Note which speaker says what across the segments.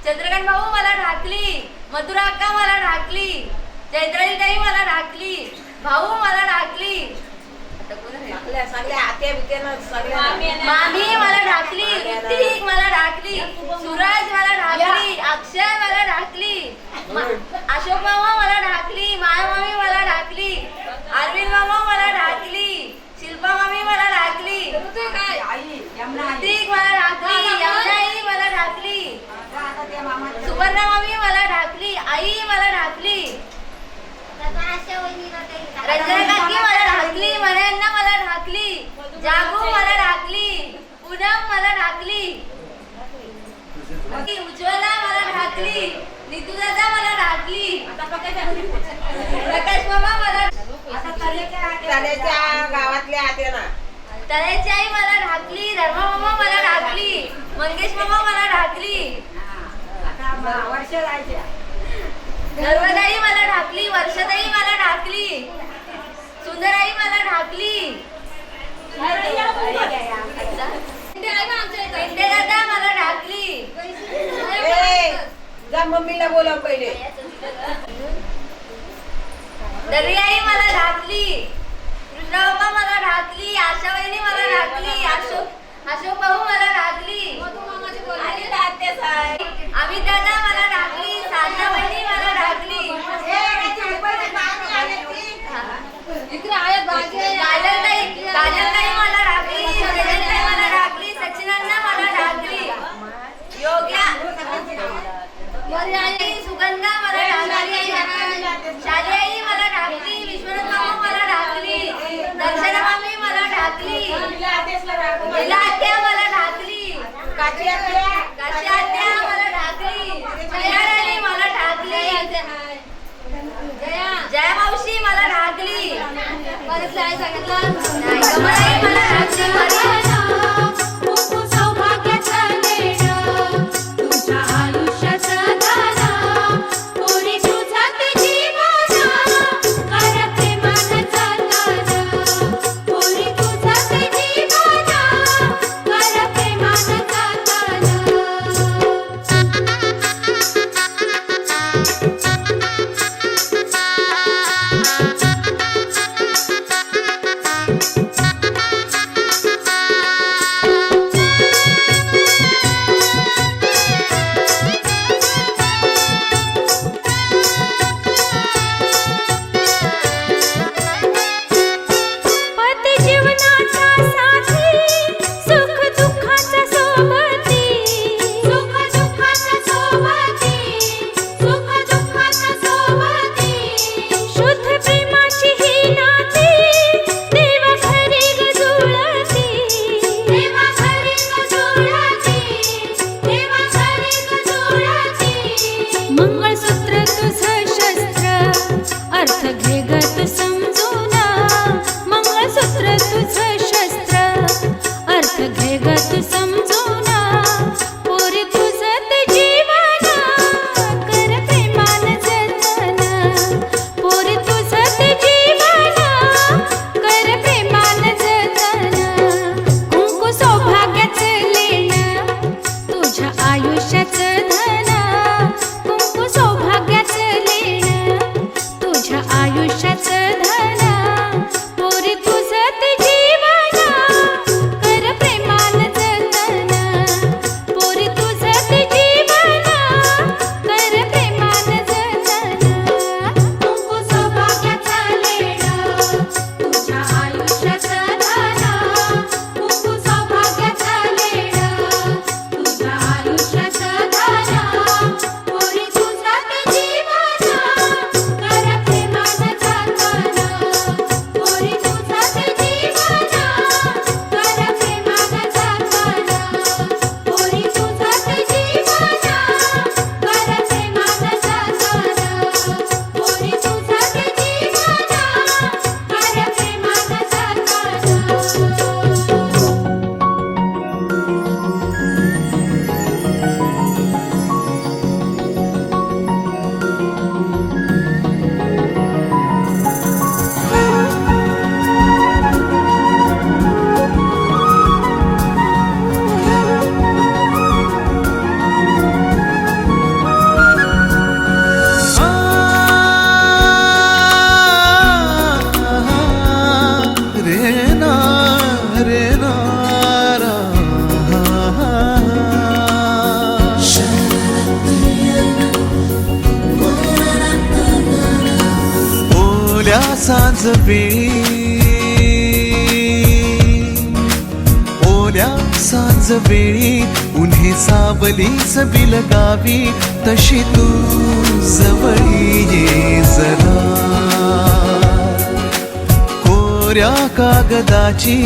Speaker 1: चंद्रकांत भाऊ मला ढाकली, मधुरा अक्का मला ढाकली, चैत्राली ताई मला ढाकली, भाऊ मला ढाकली, मामी मला ढाकली, ऋतिक मला ढाकली, सूरज मला ढाकली, अक्षय मला ढाकली, अशोक मामा मला ढाकली, माया मामी मला ढाकली, अरविंद मामा मला ढाकली, शिल्पा मामी मला ढाकली, ऋतिक मला ढाकली, यमुना आई मला ढाकली, सुवर्णा मामी मला ढाकली, आई मला ढाकली, रंजना काकी मला ढाकली, मऱ्यांना मला ढाकली, जागू मला ढाकली, पूनम मला ढाकली, उज्ज्वला मला ढाकली, नीतू दादा मला ढाकली, प्रकाश मामा मला
Speaker 2: गावातल्या आत्या ना
Speaker 1: तळ्याची आई मला ढाकली, धर्मा मामा मला ढाकली, मंगेश मामा मला ढाकली, नर्मदाई मला ढाकली, वर्षाताई मला ढाकली, सुंदराई मला ढाकली, पेंडे दादा मला ढाकली,
Speaker 2: जा मम्मीला बोलाव पहिले.
Speaker 1: दर्याई मला ढाकली, कृष्णाबाबा मला ढाकली, आशा वहिनी मला ढाकली, अशोक भाऊ मला ढाकली, अमित दादा मला ढाकली, साधना वहिनी मला ढाकली, काजलताई मला ढाकली, सजनताई मला ढाकली, सचिनांना मला ढाकली, योग्या सुगंधा मला ढाकली, शालियाई मला ढाकली, विश्वनाथ मामा मला ढाकली, दर्शना मामी मला ढाकली, लीला आत्या मला ढाकली, काशी आत्या मला ढाकली, जया मला ढाकली, जया मावशी मला ढाकली, परत काय सांगितलं नाही, कमळाई मला ढाकली,
Speaker 3: ओल्या सांज वेळी उन्हे सावलीच बिलगावी तशी तू जवळी ये जरा कोऱ्या कागदाची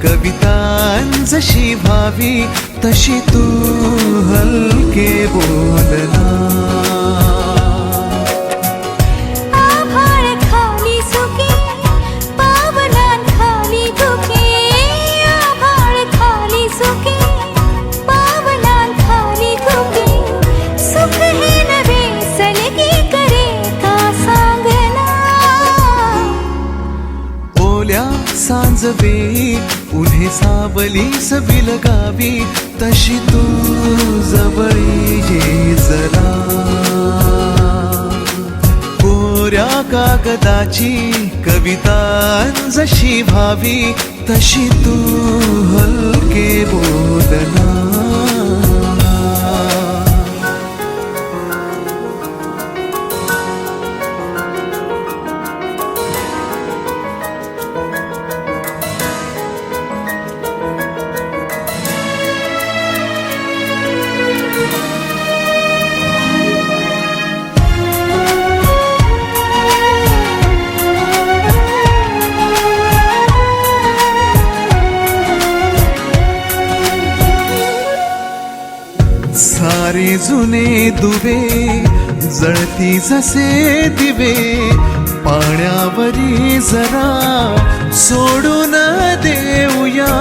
Speaker 3: कवितांजशी भावी तशी तू हलके बोलना
Speaker 4: खाली सुके पावलांखाली धुके
Speaker 3: उन्हे सावली सवी लगावी, तशी तू जवळी ये जरा. कोऱ्या कागदाची कविता जशी भावी, तशी तू हलके बोलना. सारे जुने दुवे जळती जसे दिवे, पाण्यावरी जरा सोडून देऊया.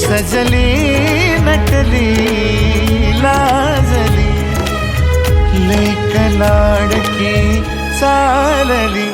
Speaker 3: सजली नटली लाजली, लेक लाडकी चालली.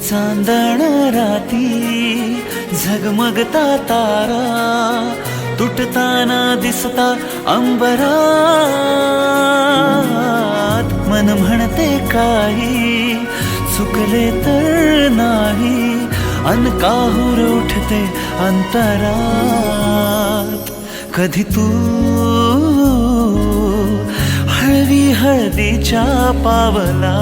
Speaker 3: चांदण राती झगमगता तारा, तुटताना दिसता अंबरात. मन म्हणते काही चुकले तर नाही, अन काहूर उठते अंतरात. कधी तू हळवी हळदीच्या पावला,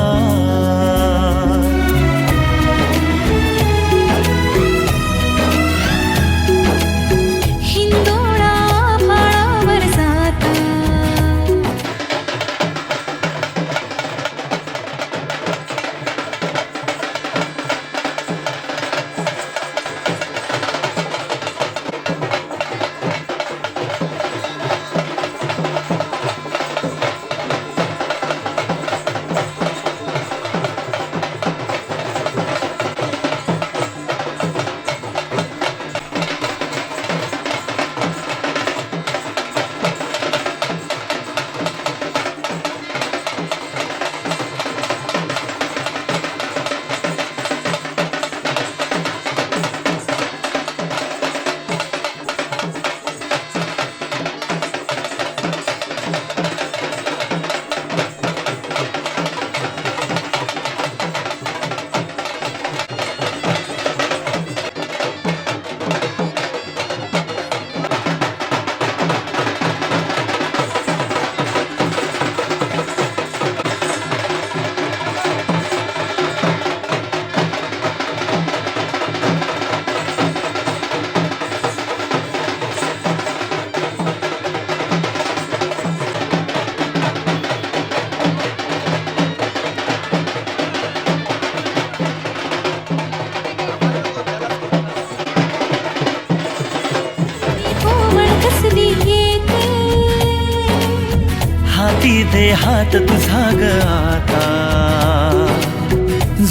Speaker 3: हाती दे हात तुझा ग आता,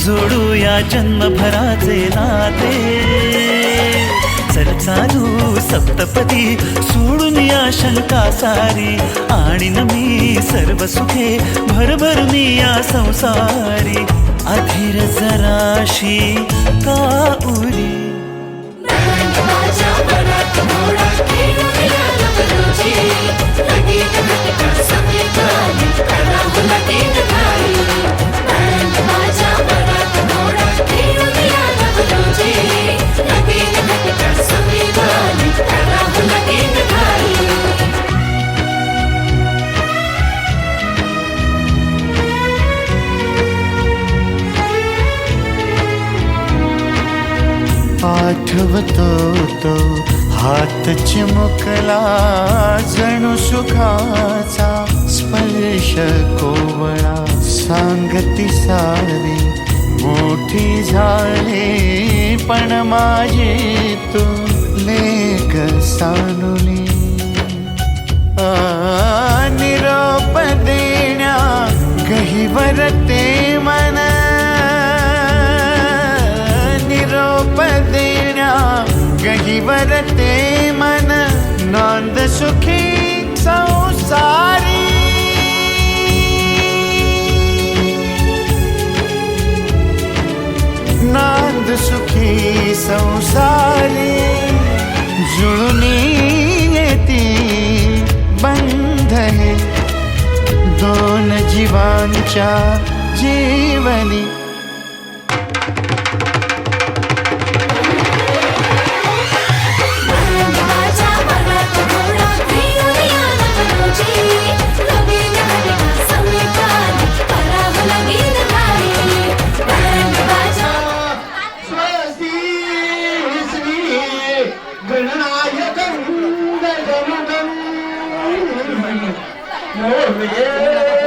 Speaker 3: जोडूया जन्मभराचे नाते. चल चालू सप्तपदी सोडून या शंका सारी, आणीन मी सर्व सुखे भरभरून या संसारी. अधीर जराशी का उरी, आठवतो तो हात चिमुकला जणू सुखाचा स्पर्श कोवळा. सांगती सारी मोठी झाली पण माझी तू लेक सानुली. निरोप देण्या गहिवर ते मन, निरोप देण्या गहिवर ते मन. नांद सुखी संसारी, नांद सुखी संसारी. जुळून येती बंध हे दोन जीवांच्या जीवनी.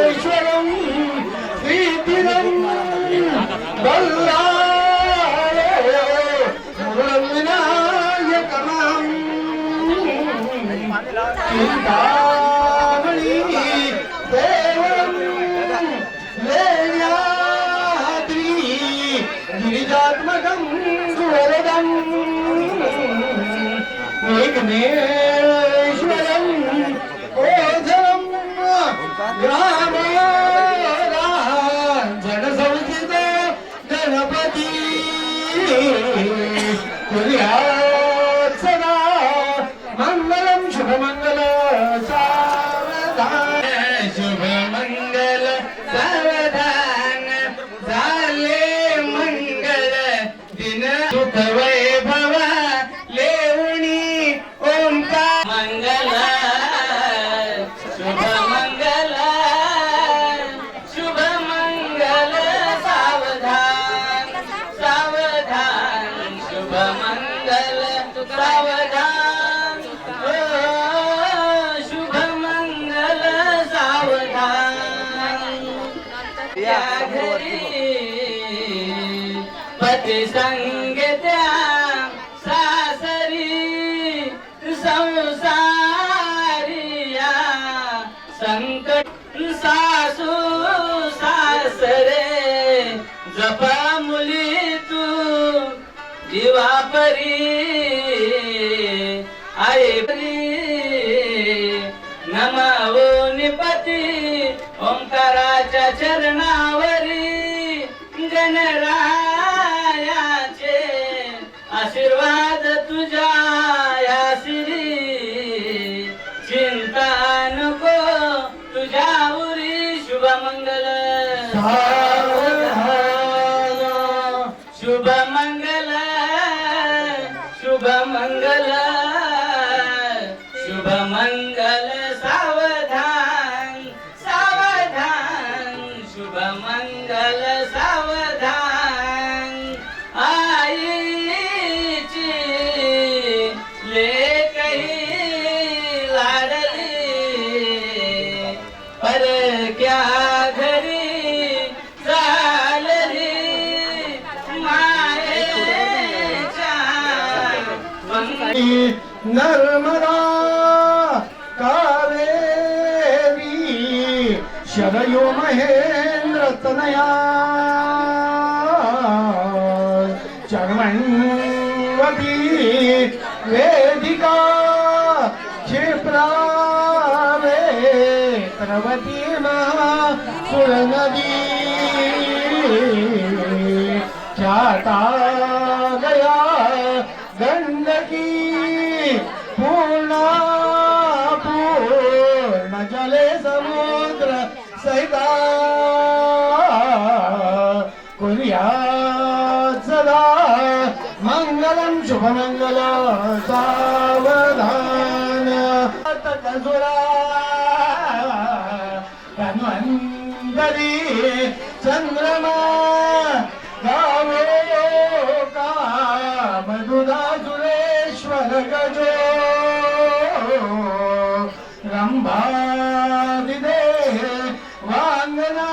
Speaker 2: ईश्वरं श्रीतिरं बल्लाळं विनायकं चिन्तामणि देवं लेण्याद्रि गिरिजात्मकं वरदं विघ्नेश्वरं ओझरं जनसंचित गणपती. सदा मंगलम शुभमंगल सावधान, शुभमंगल सावधान. झाले मंगल दिन सुख वैभव लेवणी ओंकार. मंगल शुभ मंगल, शुभ मंगल सावधान सावधान. शुभ मंगल सावधान, शुभ मंगल सावधान. या घरी पती संग त्या सासरी संसारिया. संकट सासू सासरे जपा मुली तू दिवापरी. आई नमावो निपती ओंकाराच्या चरणावरी. गणरायाचे आशीर्वाद तुझ्या यासिरी. चिंता नको तुझ्यावरी. शुभमंगल शुभमंगल शुभमंगल शुभमंगल सावधान सावधान. शुभमंगल सावधान. आईची लेकही लाडली पर क्या घरी चालली मायेच्या. नर्मदा कावेरी
Speaker 4: शरयो महेंद्र तनया चर्मण्वती वेदिका क्षिप्रावे प्रवती सुरनदी जाता गया गंडकी पूर्णा पूर्ण जले समुद्र सहिता कुर्यात् सदा मंगलम शुभमंगल सावधान तकसुरा धन्वन्तरी चंद्रमा गावे का मधुरा सुरेश्वर गजो रंभादिदे वांगना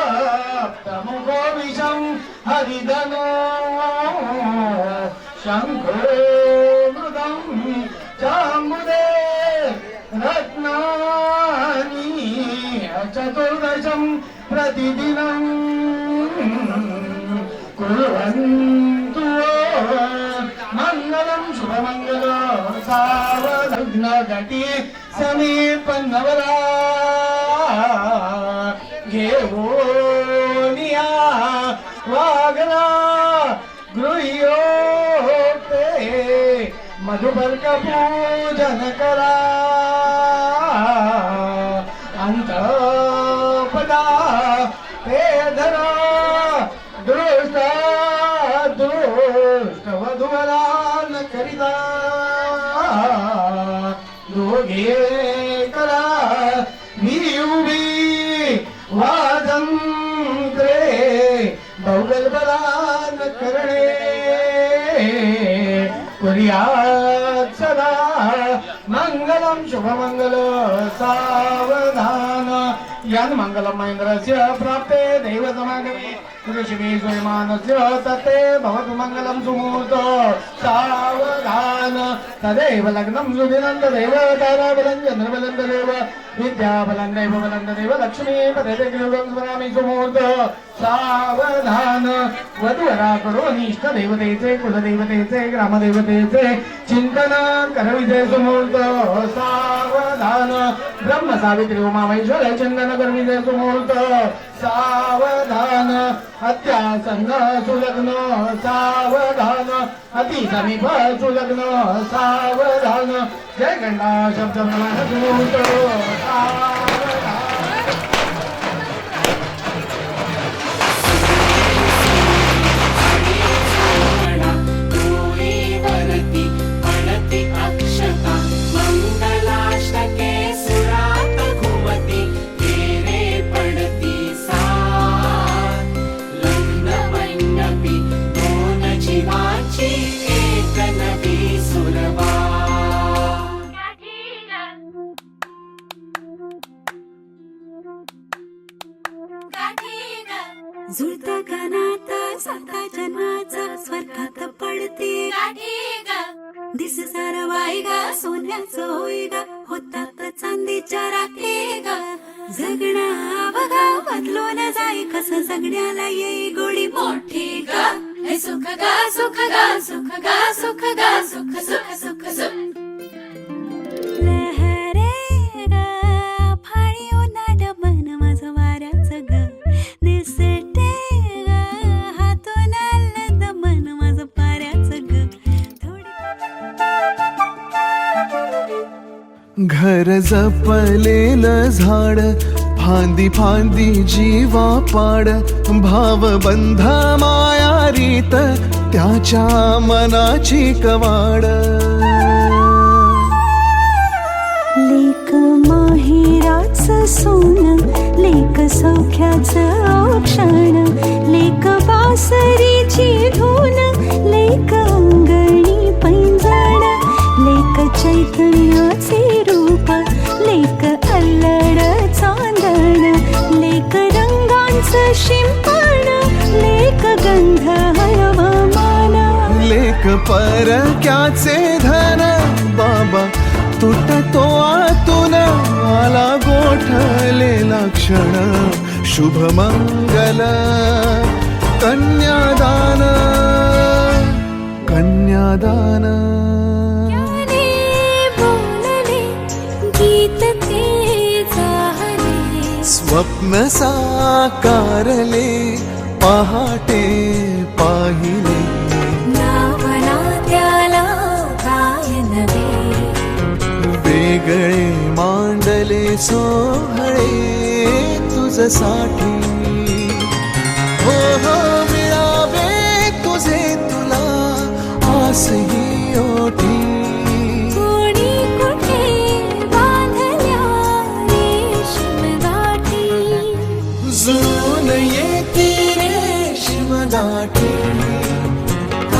Speaker 4: अश्वसप्तमुखो विषं हरिधनो शंखो मृदं चामुदे रत्नानि चतुर्दशं प्रतिदिनं कुर्वन्तु मंगलम शुभमंगल सावधान घटी समीपन्नवरा घेवोनिया वागना गृह्योक्ते मधुपर्क पूजन करा अंतपदा ते धरा दृष्ट वधुवरान करिता दोघे करा मी उभी वाजंत्रे बहुगलबलान करणे कुर्यात् सदा मंगलम शुभमंगल सावधान यन मंगलम महेंद्रस्य प्राप्ते दैव समागमे ऋषिभि स्वयमानस्य तते भवतु मंगलम सुमूर्त सावधान तदेव लग्नं सुदिनं तदेव ताराबलं चन्द्रबलं तदेव विद्याबलं दैवबलं तदेव लक्ष्मी पदे गृहं स्मरामि सुमूर्त सावधान वधूवराकडून इष्ट देवतेचे कुलदेवतेचे ग्रामदेवतेचे चिंतन करविते सुमूर्त सावधान ब्रह्म सावित्री उमा महेश्वर चिंतन करविते सुमूर्त सावधान अत्यासन्न सुलग्न सावधान अति समीप सुलग्न सावधान जय गंगा शब्द प्रमाण सुमूर्त सावधान
Speaker 5: जुळता गानात साता जन्माचा स्वर्गात पडते दिस सारा वाई गा सोन्याचं होई गा होतात चांदीच्या राखे गा जगणा बघा बदलो न जाई कसं जगण्याला येई गोडी मोठी गा हे सुख गा सुख गा सुख गा सुख गा सुख सुख सुख सुख लहरे गा फाळी ओनाड मन माझं वाऱ्याचं ग दिसते गा हातून आलं दमन माझं पाऱ्याचं ग
Speaker 3: घर जपलेलं झाड फांदी फांदी जीवा पाड भाव बंध माया रीत त्याच्या मनाची कवाड
Speaker 5: लेक माहेराचं सोनं लेक सौख्याचं औक्षण लेक बासरीची धून लेक अंगणी पैंजण लेक चैतन्याचे रूप लेक अल्लड चांदण लेक रंगांचं शिंपण लेक गंध हवामान
Speaker 3: लेक परक्याचे धन बाबा तुटतो आतून आला गोठलेला क्षण शुभमंगल कन्यादान कन्यादान
Speaker 5: गाणे बोलले गीत ते चाहले
Speaker 3: स्वप्न साकारले पहाटे पाहिले
Speaker 5: नावना त्याला काय नवे
Speaker 3: वेगळे मांडले सोहळे तुझसाठी हो हो मिळावे तुझे तुला आस ही ओठी
Speaker 5: कोणी कुठे बांधल्या रेशीम गाठी
Speaker 3: जुळून येती रेशीम गाठी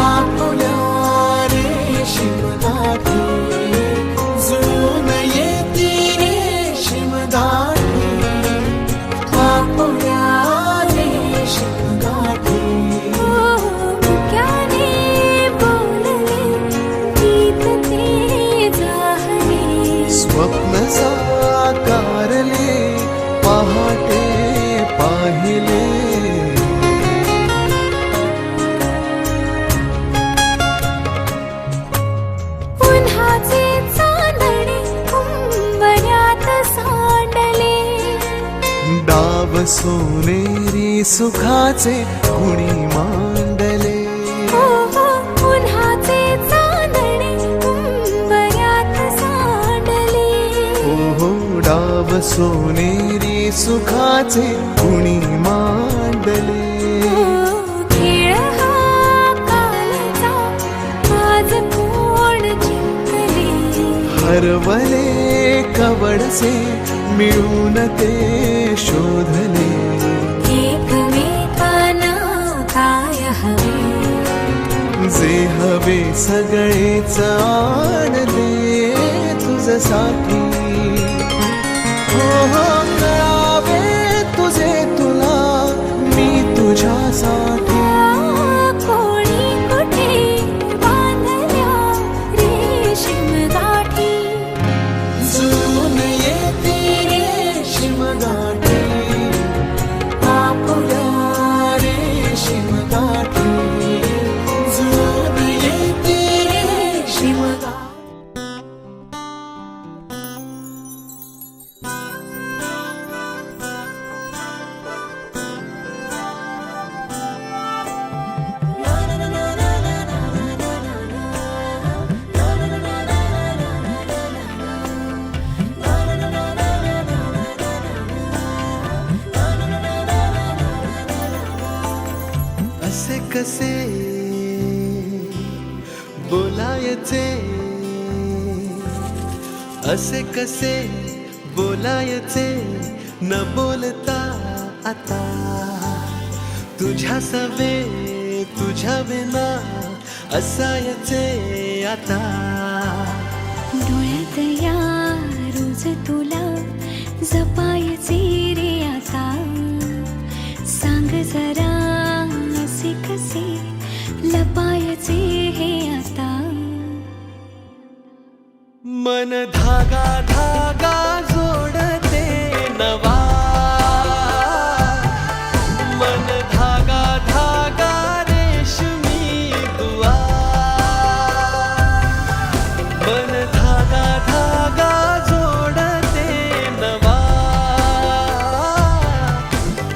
Speaker 3: आपुल्या रेशीम गाठी जुळून येती रेशीम गाठी आपुल्या रेशीम गाठी
Speaker 5: मुक्याने बोलले गीत ते चाहले
Speaker 3: स्वप्न साकारले पहाटे पाहिले
Speaker 5: उन्हाचे चांदणे उंबऱ्यात सांडले
Speaker 3: डाव सोनेरी सुखाचे कुणी मांडले
Speaker 5: हो हो उन्हाचे चांदणे उंबऱ्यात सांडले
Speaker 3: हो डाव सोनेरी सुखाचे कुणी मांडले
Speaker 5: खेळ हा कालचा आज कोण जिंकले
Speaker 3: हरवले कवडसे मिळून ते शोधले
Speaker 5: एकमेकांना काय हवे
Speaker 3: जे हवे सगळेच आणले तुझसाठी हो हो कळावे तुझे तुला मी तुझ्यासाठी
Speaker 5: कोणी कुठे बांधल्या रेशीम गाठी
Speaker 3: जुळून येती रेशीम गाठी आपुल्या रेशीम गाठी जुळून येती रेशीम गाठी असे कसे बोलायचे असे कसे बोलायचे न बोलता आता तुझ्या सवे तुझ्या विना असायचे आता
Speaker 5: डोळ्यात या रोज तुला जपायचे रे आता सांग जरा असे कसे लपायचे हे आता
Speaker 3: मन धागा धागा जोडते नवा मन धागा धागा रेशमी दुआ मन धागा धागा जोडते नवा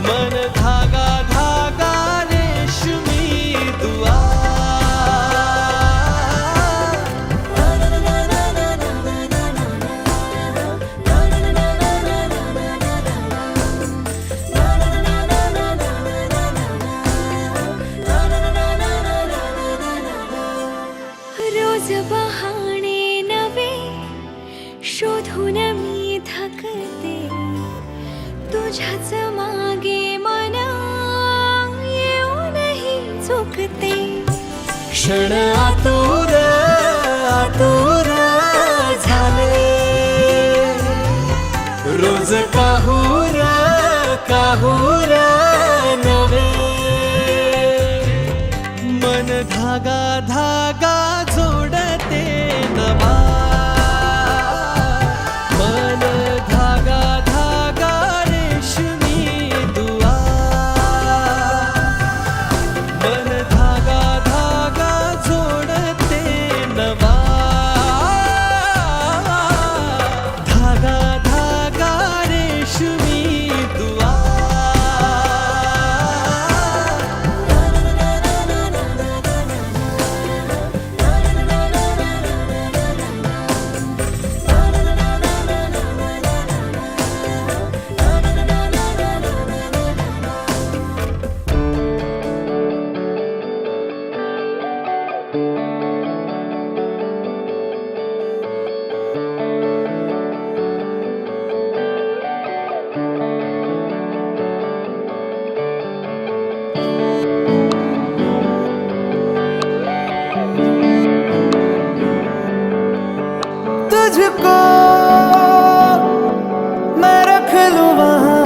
Speaker 3: मन धागा धागा रेशमी दुआ
Speaker 5: रोज बहाणे नवे शोधून मी थकते तुझ्याच मागे मन येऊनही चुकते
Speaker 3: क्षण आतुर आतुर झाले रोज काहूर काहूर नवे मन धागा धागा जोडते नवा तुझको मैं रख लूं वहां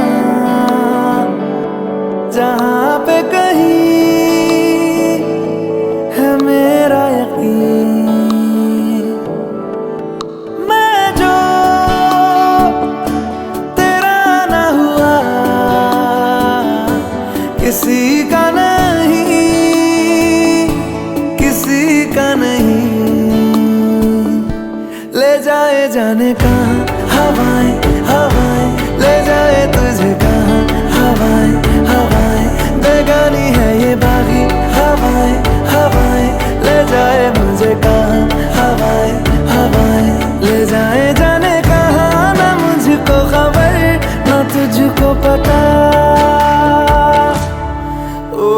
Speaker 3: जहां पे कहीं है मेरा यकीन। मैं जो तेरा ना हुआ किसी का नहीं, किसी का नहीं। ले जाए जाने कहाँ हवाएं हवाएं, ले जाए तुझे कहाँ हवाएं हवाएं। बेगानी है ये बागी हवाएं हवाएं, ले जाए मुझे कहाँ हवाएं हवाएं। ले जाए जाने कहाँ, ना मुझको खबर ना तुझको पता। ओ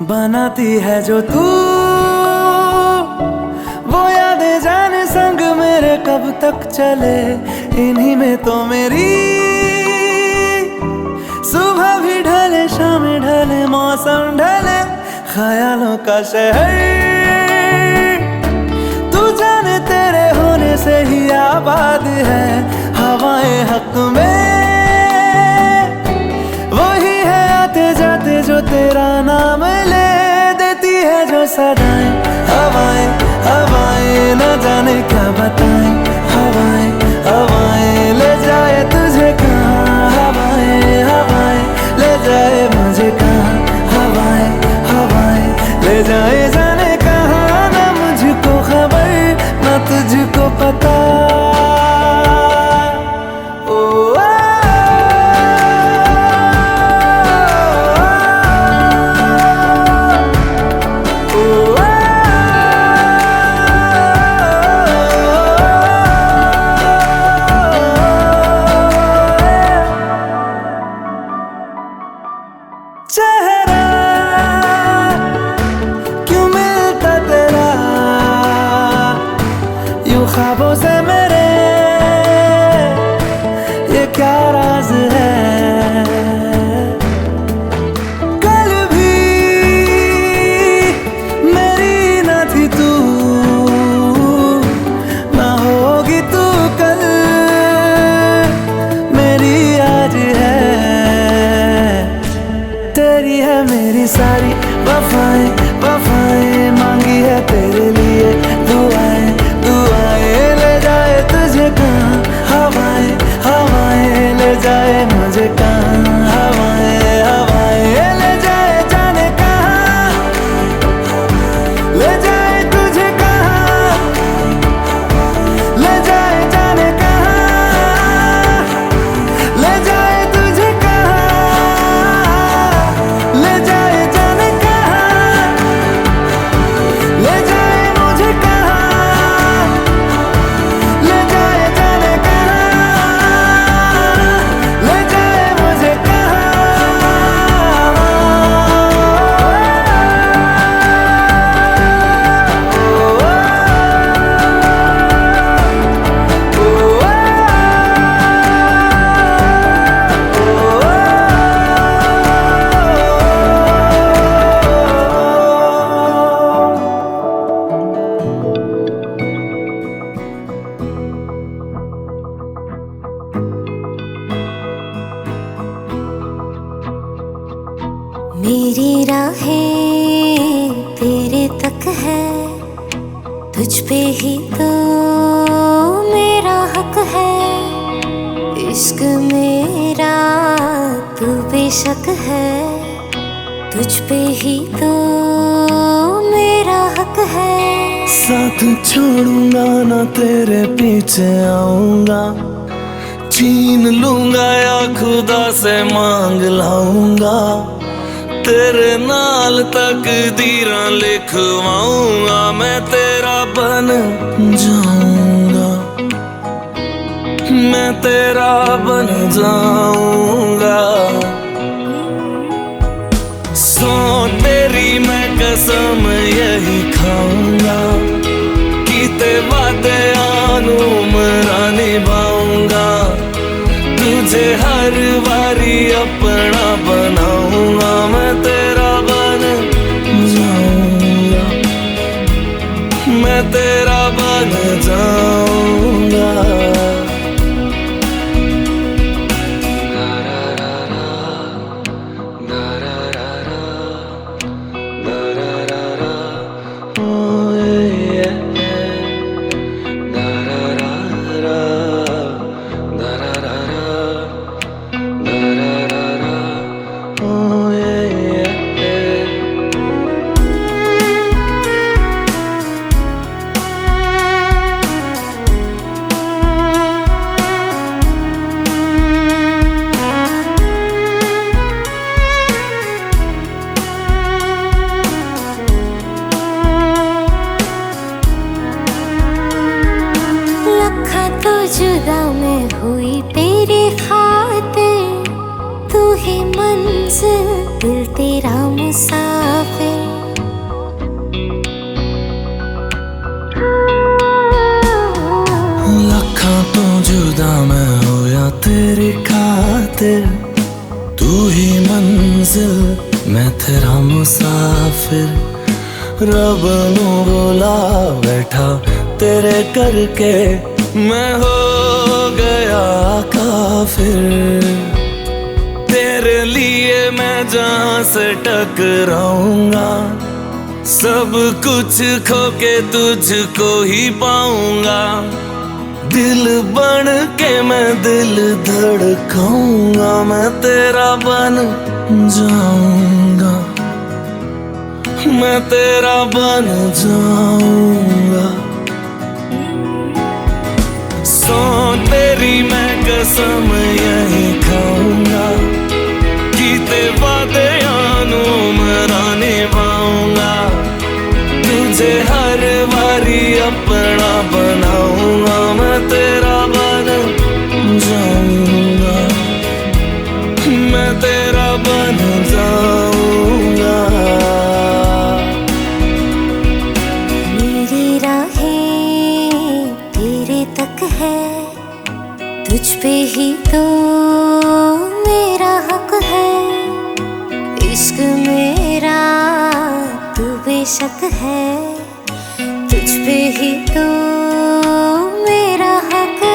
Speaker 3: बनाती है जो तू वो यादें जाने संग मेरे कब तक चले। इन्हीं में तो मेरी सुबह भी ढले शाम ढले मौसम ढले। ख्यालों का शहर तू जाने तेरे होने से ही आबाद है। हवाएं हक में वही है आते जाते जो तेरा नाम ले देती है जो सदाएं। हवाएं हवाएं न जाने क्या बताएं। हवाएं हवाएं ले जाए तुझे कहाँ हवाएं हवाएं, ले जाए मुझे कहाँ हवाएं हवाएं। ले जाए जाने कहाँ, ना मुझको खबर ना तुझको पता। चेहरा क्यों मिलता तेरा यूं ख्वाबों से मेरे, ये क्या राज है। कल भी मेरी न थी तू, ना होगी तू कल मेरी आज है। तेरी है मेरी सारी वफाएं वफाएं, मांगी है तेरे लिए दुआएं दुआएं। ले जाए तुझे कहाँ हवाएं हवाएं, ले जाए मुझे कहाँ हवाएं हवाएं। ले जाए जाने कहाँ, ले जाए तुझे कहाँ, ले जाए जाने कहाँ, ले जाए तुझे कहाँ, ले जाए जाने कहाँ, ले जाए मुझे कहाँ, ले जाए जाने कहाँ, ले जाए मुझे
Speaker 5: मेरी राहें तेरे तक है, तुझ पे ही तो मेरा हक है। इश्क मेरा बेशक है, तुझ पे ही तो मेरा हक है।
Speaker 3: साथ छोड़ूंगा ना तेरे पीछे आऊंगा, छीन लूंगा या खुदा से मांग लाऊंगा, तेरे नाल तकदीरां लिखवाऊंगा, मैं तेरा बन जाऊंगा, मैं तेरा बन जाऊंगा। सो तेरी मैं कसम यही खाऊंगा, कीते वादे आनू मरा निभाऊंगा, तुझे हर बारी अपना बनाऊंगा, मैं तेरा बन जाऊंगा, मैं तेरा बन जाऊंगा।
Speaker 5: जुदा मैं हुई तेरे खातिर, तू ही मंजिल दिल तेरा मुसाफिर।
Speaker 3: लखा तो जुदा मैं होया तेरे खातिर, तू ही मंजिल मैं तेरा मुसाफिर। रब नू बोला बैठा तेरे करके, मैं हो गया काफिर। तेरे लिए मैं जहां से टकराऊंगा, सब कुछ खो के तुझको ही पाऊंगा, दिल बन के मैं दिल धड़काऊंगा, मैं तेरा बन जाऊंगा, मैं तेरा बन जाऊंगा। सो तेरी मैं कसम यही खाऊंगा, कीते वादे आनू मरा निभाऊंगा, तुझे हर बारी अपना बनाऊंगा, मैं तेरा बन जाऊंगा, मैं तेरा बन जाऊंगा।
Speaker 5: मेरी राहें तेरे तक है, तुझ पे ही तो मेरा हक है। इश्क मेरा तू बेशक है, तुझ पे ही तो मेरा हक है।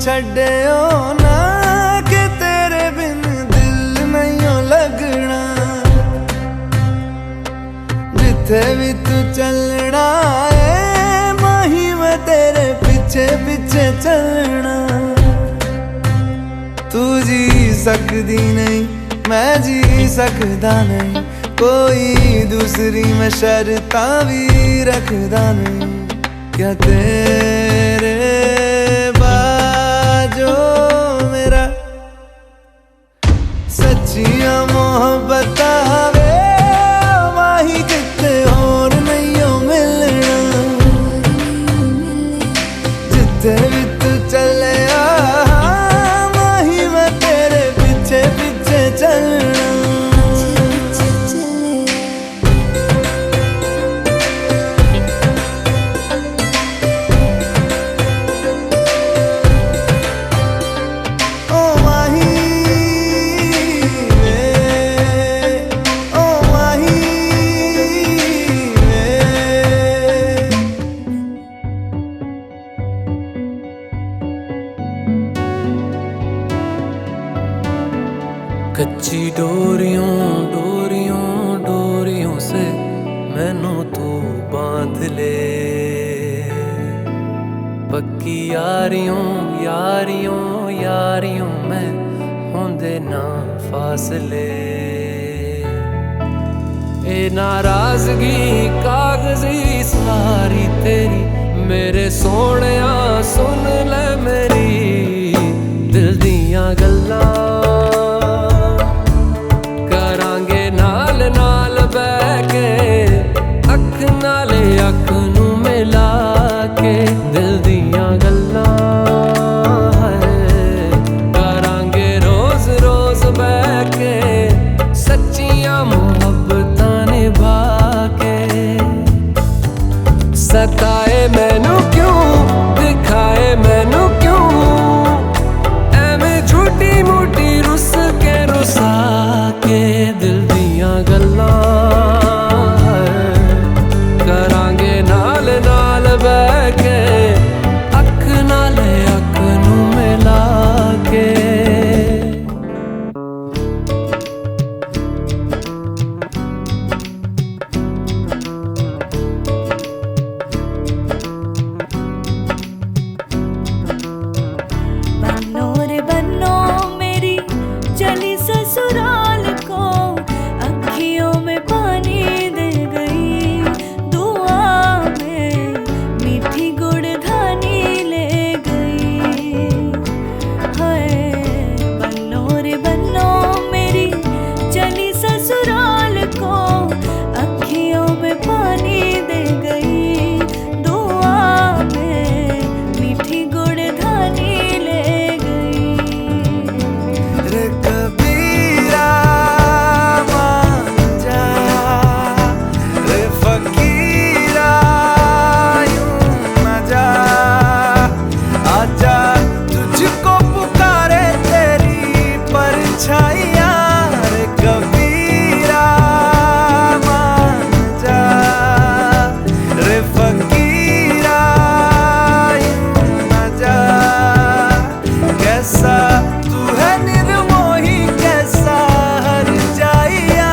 Speaker 3: छड्डियो ना कि तेरे बिन दिल नहीं लगना, जिथे भी तू चलना है माही मैं तेरे पीछे पीछे चलना। तू जी सकदी नहीं मैं जी सकदा नहीं, कोई दूसरी मैं शर्तां भी रखदा नहीं। क्या तेरे जो मेरा सच्चियां मोहब्बत वे माही किते होर नहीं मिलना, जिथे भी तू चले माही मैं तेरे पीछे पीछे चलना। डोरियों डोरियों डोरियों से मैनू तू बांध ले, पक्की यारियों यारियों यारियों में होंदे ना फासले। ए नाराजगी कागजी सारी तेरी, मेरे सोहणिया सुन ले मेरी दिल दियां गल्लां, करांगे नाल नाल बैठ के अख नाले अख नू मिला के दिल दियां गल्लां, करांगे रोज रोज बैठ के सच्चियां मुहब्बतां निभा के। सताए मैनू क्यों दिखाए मैनू क्यों, एवें झूठी मूठी रुस के रुसा के दिल दियां गल्लां, करांगे नाल नाल बैठ के अख नाल अख नू मिला के।
Speaker 5: बन्नो रे बन्नो मेरी चली ससुराल को, अखियों में पानी दे गई, दुआ में मीठी गुड़धानी ले गई। हाय बन्नो रे बन्नो मेरी चली ससुराल को, अखियों में पानी दे गई, दुआ में मीठी गुड़धानी ले गई।
Speaker 3: रे कबीरा मान जा, रे फकीरा यूं न जा, आजा तुझको पुकारे तेरी परछाइयाँ। रे कबीरा मान जा, रे फकीरा यूं न जा, कैसा तू है निर्मोही कैसा हर जाइया।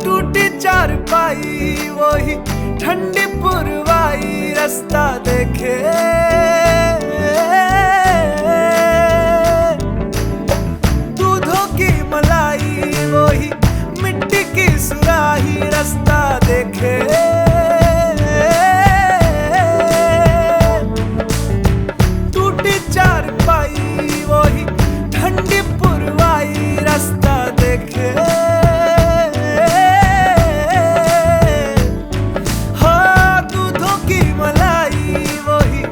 Speaker 3: टूटी चारपाई वही ठंडी पुरवाई, रास्ता देखे दूधों की मलाई वही मिट्टी की सुराही, रास्ता देखे टूटी चारपाई वही ठंडी पुरवाई, रास्ता देखे हाँ दूधों की मलाई वही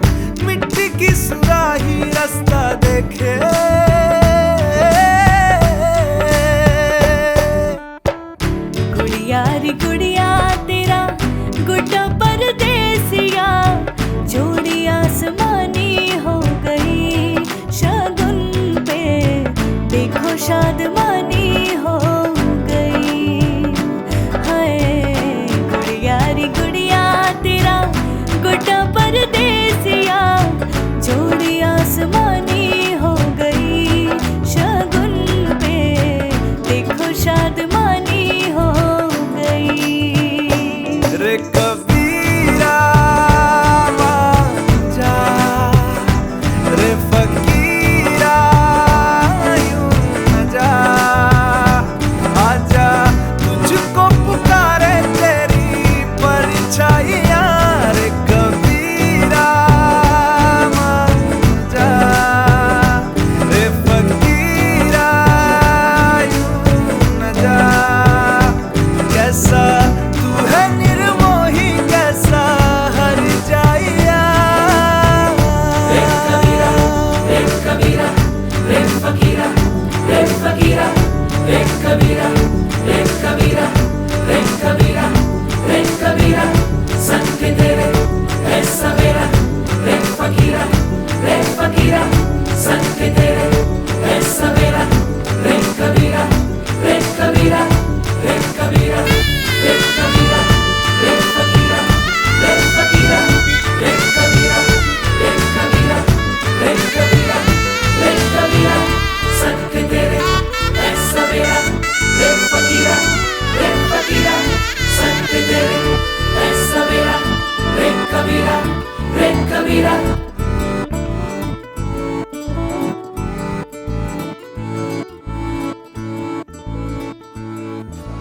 Speaker 3: कबीरा।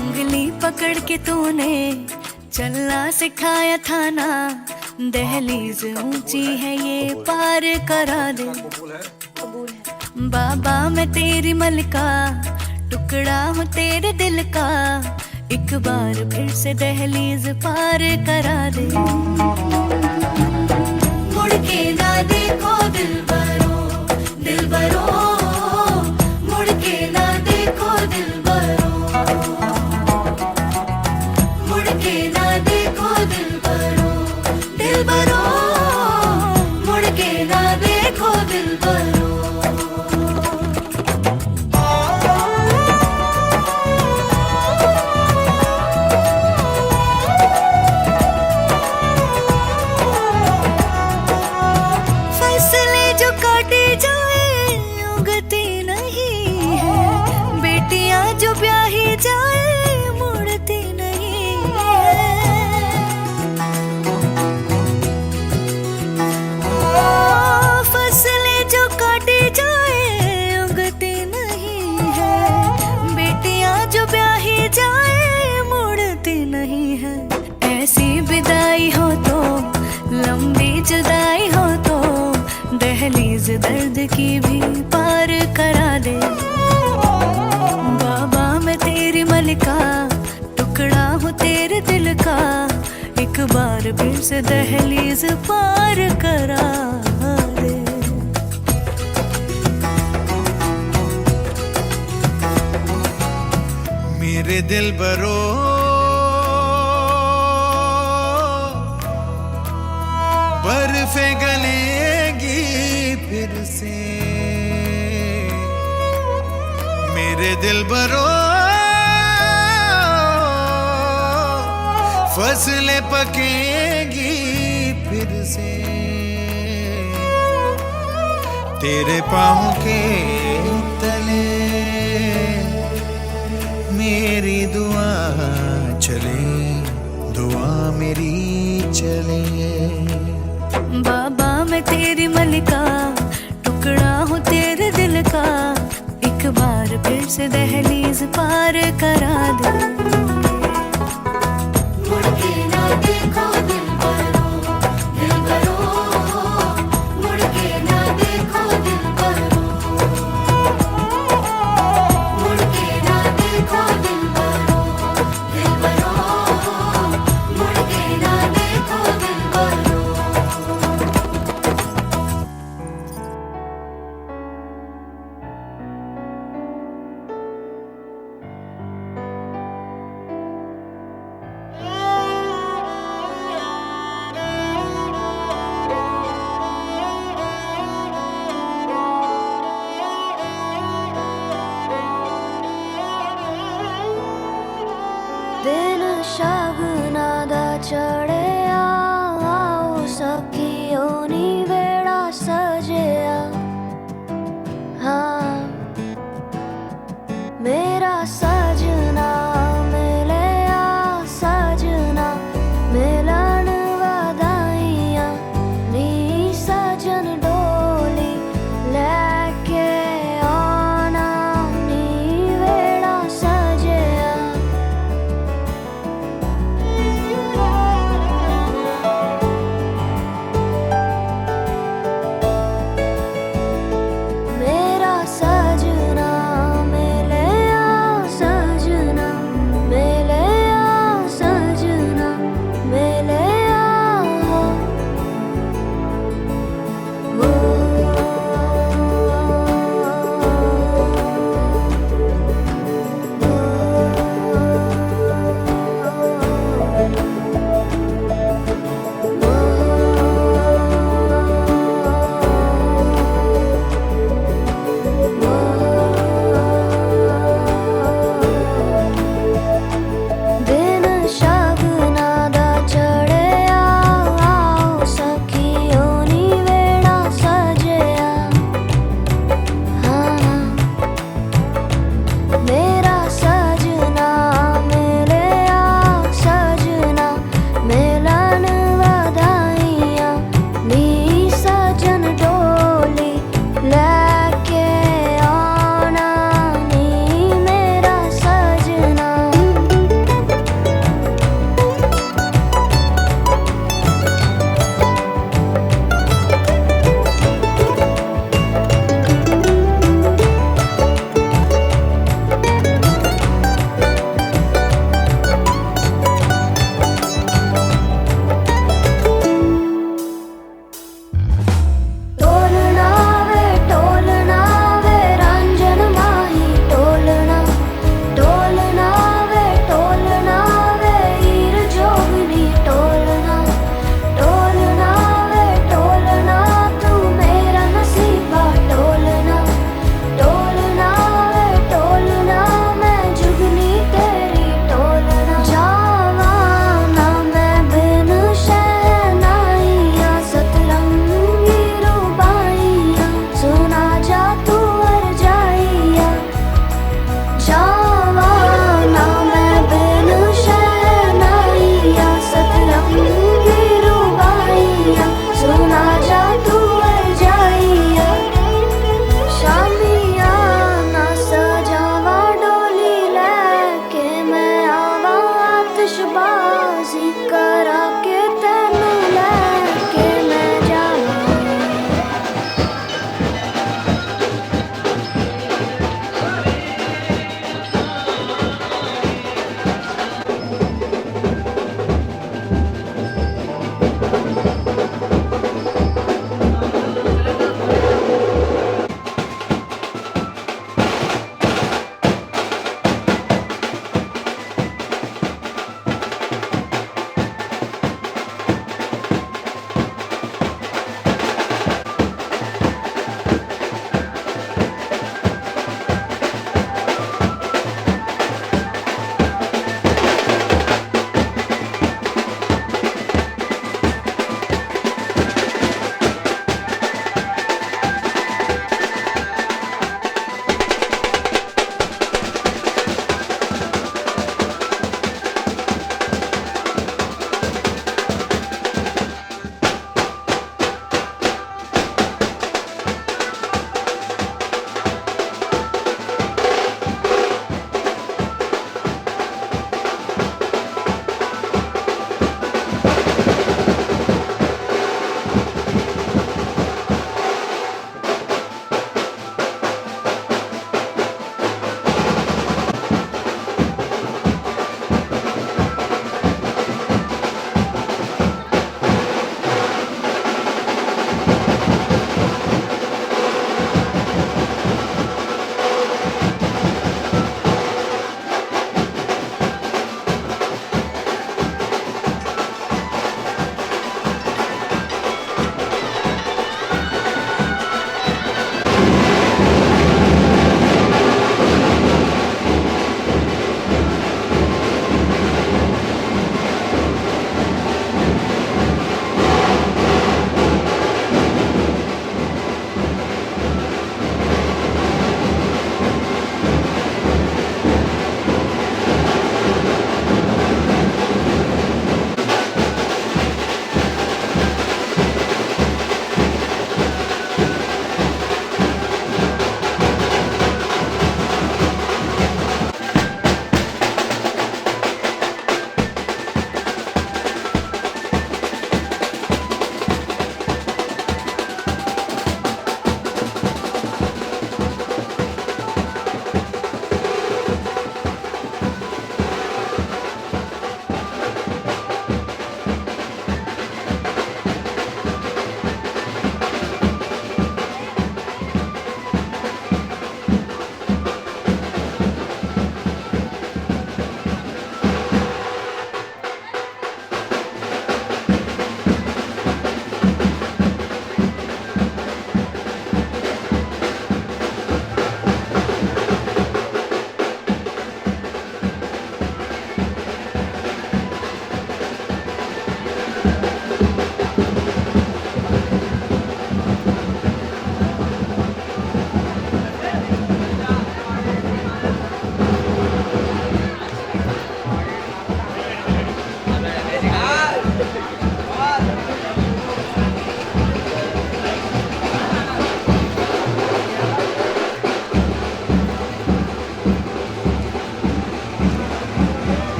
Speaker 5: उंगली पकड़ के तूने चलना सिखाया था ना, दहलीज ऊंची है ये पार करा दे। बाबा मैं तेरी मलका, टुकड़ा हूँ तेरे दिल का, एक बार फिर से दहलीज पार करा दे। मुड़ के ना देखो दिलबरो, दिलबरो, मुड़ के ना देखो दिलबरो, मुड़ के ना देखो दिलबरो, दिलबरो, मुड़ के ना देखो दिलबरो। फसले जो काटे जाए उगती नहीं है, बेटियां जो ब्याही जाए मुड़ती नहीं है। फसले जो काटे जाए उगती नहीं है, बेटियां जो ब्याही जाए मुड़ती नहीं है। ऐसी विदाई हो तो, लंबी जुदाई हो तो, दहलीज दर्द की भी पार करा दे। बाबा मैं तेरी मलिका, टुकड़ा हूँ तेरे दिल का, एक बार फिर से दहलीज पार करा दे।
Speaker 3: मेरे दिल बरो बर्फे गलेगी फिर से, मेरे दिल बरो फसलें पकेगी फिर से, तेरे पाँव के तले मेरी दुआ चले, दुआ मेरी चले।
Speaker 5: बाबा मैं तेरी मलिका, टुकड़ा हूँ तेरे दिल का, एक बार फिर से दहलीज पार करा दे। मुड़ के ना देखो दिलबरो, दिलबरो, मुड़ के ना देखो दिलबरो, मुड़ के ना देखो दिलबरो, दिलबरो, मुड़ के ना देखो दिलबरो। ना जा तू जाइया शामिया ना सजावा डोली लेके मैं आवा आतिशबाजी करा के तेनू लेके मैं जावा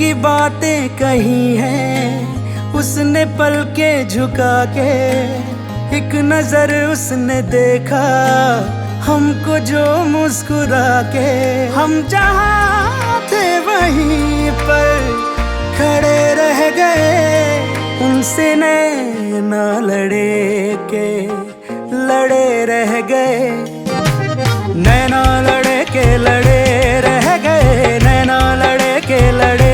Speaker 3: की बातें कही हैं उसने पल के झुका के, एक नजर उसने देखा हमको जो मुस्कुरा के। हम जहाँ थे वहीं पर खड़े रह गए, उनसे नैना लड़े के लड़े रह गए, नैना लड़े के लड़े रह गए, नैना लड़े के लड़े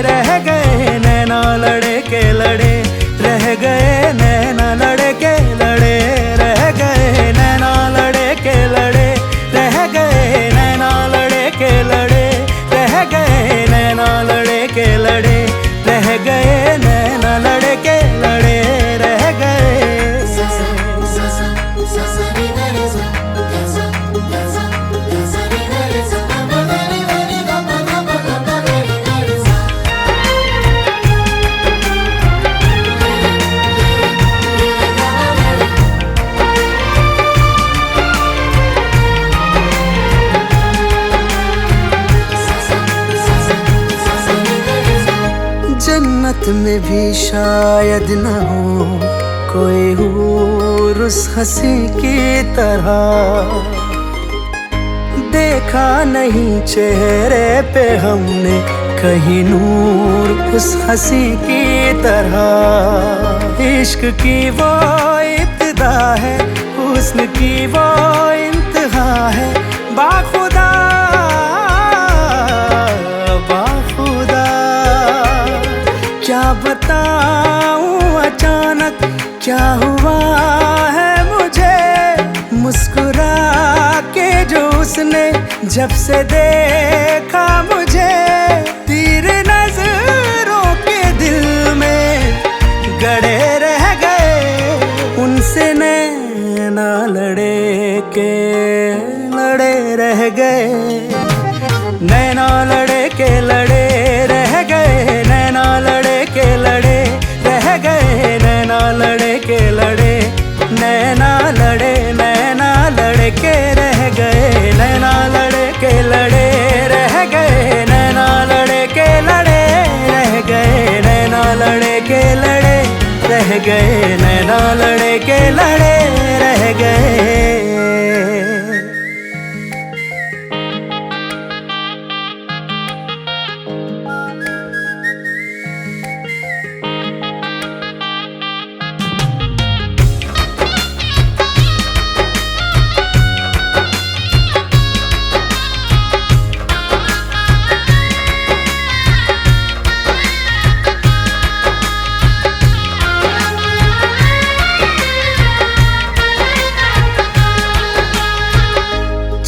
Speaker 3: रह गए, नैना लड़े के लड़े रह गए, नैना लड़े के लड़े रह गए, नैना लड़े के लड़े रह गए, नैना में भी शायद न हो कोई हूर उस हंसी की तरह। देखा नहीं चेहरे पे हमने कहीं नूर उस हंसी की तरह। इश्क की वो इब्तिदा है, हुस्न की वो इंतहा है। बाखुदा बाखुदा क्या बताऊं अचानक क्या हुआ है मुझे। मुस्कुरा के जो उसने जब से देखा मुझे, तीर नजरों के दिल में गड़े रह गए। उनसे नैना लड़े के लड़े रह गए। नैना लड़े के लड़े रह गए। नैना लड़े के लड़े रह गए। नैना लड़े के लड़े नैना लड़े के रह गए। नैना लड़े के लड़े रह गए। नैना लड़े के लड़े रह गए। नैना लड़े के लड़े रह गए। नैना लड़े के लड़े रह गए।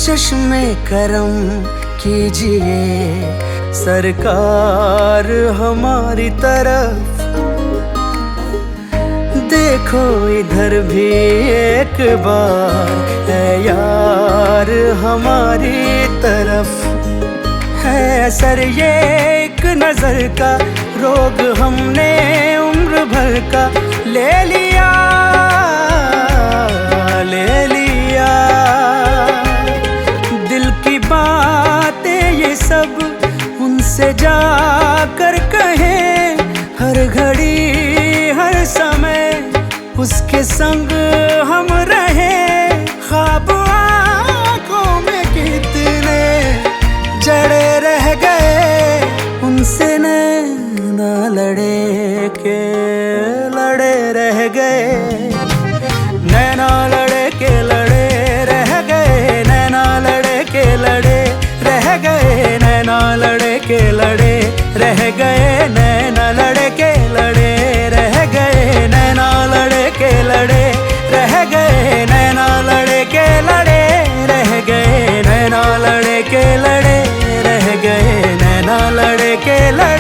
Speaker 3: चश्मे करम कीजिए सरकार हमारी तरफ। देखो इधर भी एक बार है यार हमारी तरफ। है असर ये एक नजर का, रोग हमने उम्र भर का ले लिया ले लिया। बातें ये सब उनसे जाकर कहें। हर घड़ी हर समय उसके संग हम रहे। ख्वाब आँखों में कितने जड़े रह गए। उनसे नैना लड़े के लड़े रह गए। नैना लड़े के लड़े रह गए। नैना लड़े के लड़े रह गए। नैना लड़े के लड़े रह गए। नैना लड़े के लड़े रह गए। नैना लड़े के लड़े रह गए। नैना लड़े के लड़े रह गए। नैना लड़े के लड़े रह गए। नैना लड़े के लड़े